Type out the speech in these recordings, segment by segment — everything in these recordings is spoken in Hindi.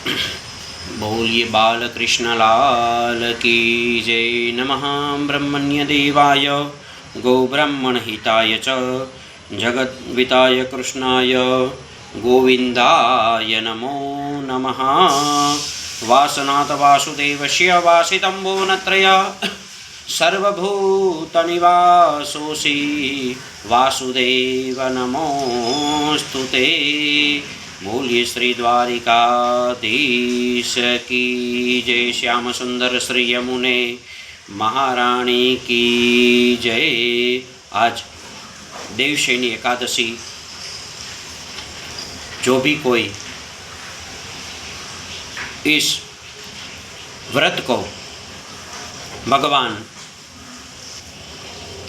बोलिए बाल कृष्ण लाल की जय। नमः ब्रह्मण्य देवाय गोब्राह्मण हिताय च जगद्विताय कृष्णाय गोविंदाय नमो नमः। वासनाथ वासुदेवस्य वासितम्बोनत्रय सर्वभूतनिवासोऽसि वासुदेव नमोस्तुते। बोलिए श्री द्वारिकाधीश की जय। श्याम सुंदर श्री यमुने महारानी की जय। आज देवशयनी एकादशी। जो भी कोई इस व्रत को भगवान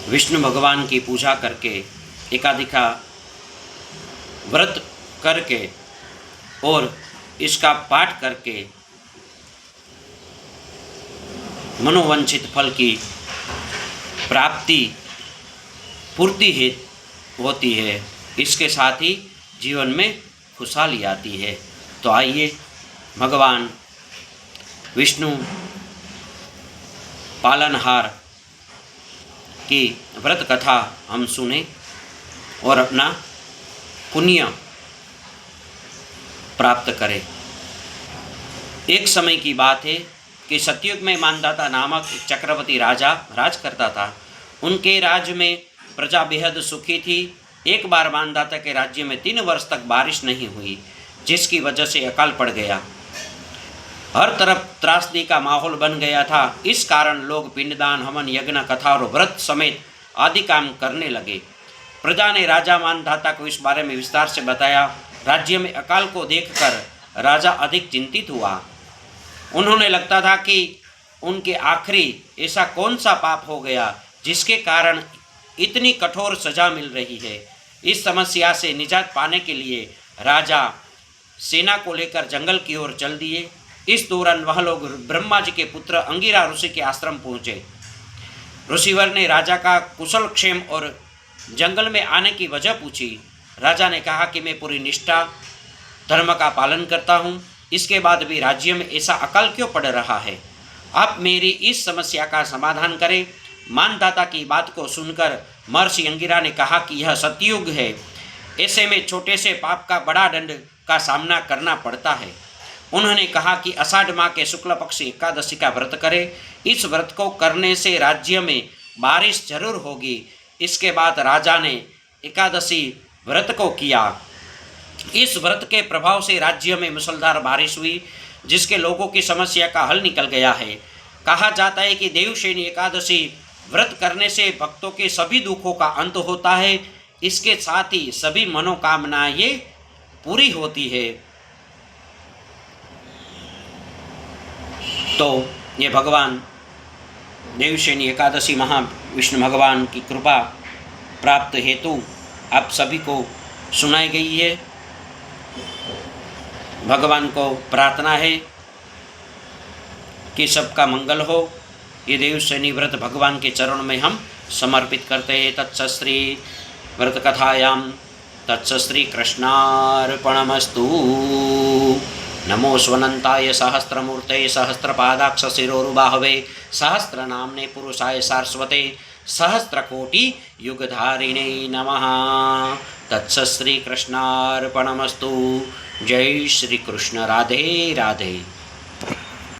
विष्णु भगवान की पूजा करके एकाधिका व्रत करके और इसका पाठ करके मनोवांछित फल की प्राप्ति पूर्ति होती है। इसके साथ ही जीवन में खुशहाली आती है। तो आइए भगवान विष्णु पालनहार की व्रत कथा हम सुने और अपना पुण्य प्राप्त करें। एक समय की बात है कि सतयुग में मानदाता नामक चक्रवर्ती राजा राज करता था। उनके राज्य में प्रजा बेहद सुखी थी। एक बार मानदाता के राज्य में 3 वर्ष तक बारिश नहीं हुई, जिसकी वजह से अकाल पड़ गया। हर तरफ त्रासदी का माहौल बन गया था। इस कारण लोग पिंडदान, हवन, यज्ञ, कथा और व्रत समेत आदि काम करने लगे। प्रजा ने राजा मानधाता को इस बारे में विस्तार से बताया। राज्य में अकाल को देखकर राजा अधिक चिंतित हुआ। उन्होंने लगता था कि उनके आखिरी ऐसा कौन सा पाप हो गया जिसके कारण इतनी कठोर सजा मिल रही है। इस समस्या से निजात पाने के लिए राजा सेना को लेकर जंगल की ओर चल दिए। इस दौरान वह लोग ब्रह्मा जी के पुत्र अंगिरा ऋषि के आश्रम पहुँचे। ऋषिवर ने राजा का कुशल क्षेम और जंगल में आने की वजह पूछी। राजा ने कहा कि मैं पूरी निष्ठा धर्म का पालन करता हूँ, इसके बाद भी राज्य में ऐसा अकाल क्यों पड़ रहा है। आप मेरी इस समस्या का समाधान करें। मानदाता की बात को सुनकर महर्षि अंगिरा ने कहा कि यह सतयुग है, ऐसे में छोटे से पाप का बड़ा दंड का सामना करना पड़ता है। उन्होंने कहा कि आषाढ़ माह के शुक्ल पक्ष एकादशी का व्रत करें। इस व्रत को करने से राज्य में बारिश जरूर होगी। इसके बाद राजा ने एकादशी व्रत को किया। इस व्रत के प्रभाव से राज्य में मूसलाधार बारिश हुई, जिसके लोगों की समस्या का हल निकल गया है। कहा जाता है कि देवशयनी एकादशी व्रत करने से भक्तों के सभी दुखों का अंत होता है। इसके साथ ही सभी मनोकामनाएं पूरी होती है। तो ये भगवान देवशयनी एकादशी महाविष्णु भगवान की कृपा प्राप्त हेतु आप सभी को सुनाई गई है। भगवान को प्रार्थना है कि सबका मंगल हो। ये देवशयनी व्रत भगवान के चरणों में हम समर्पित करते हैं। तत्सश्री व्रत कथायां तत्सश्री कृष्णार्पणमस्तु। नमो स्वनंताय सहस्रमूर्ते सहस्रपादाक्ष शिरोरुबाहवे सहस्रनाम्ने पुरुषाय सारस्वते सहस्रकोटि युगधारिणे नमः। तत्सश्री कृष्णार्पणमस्तु। जय श्री कृष्ण। राधे राधे।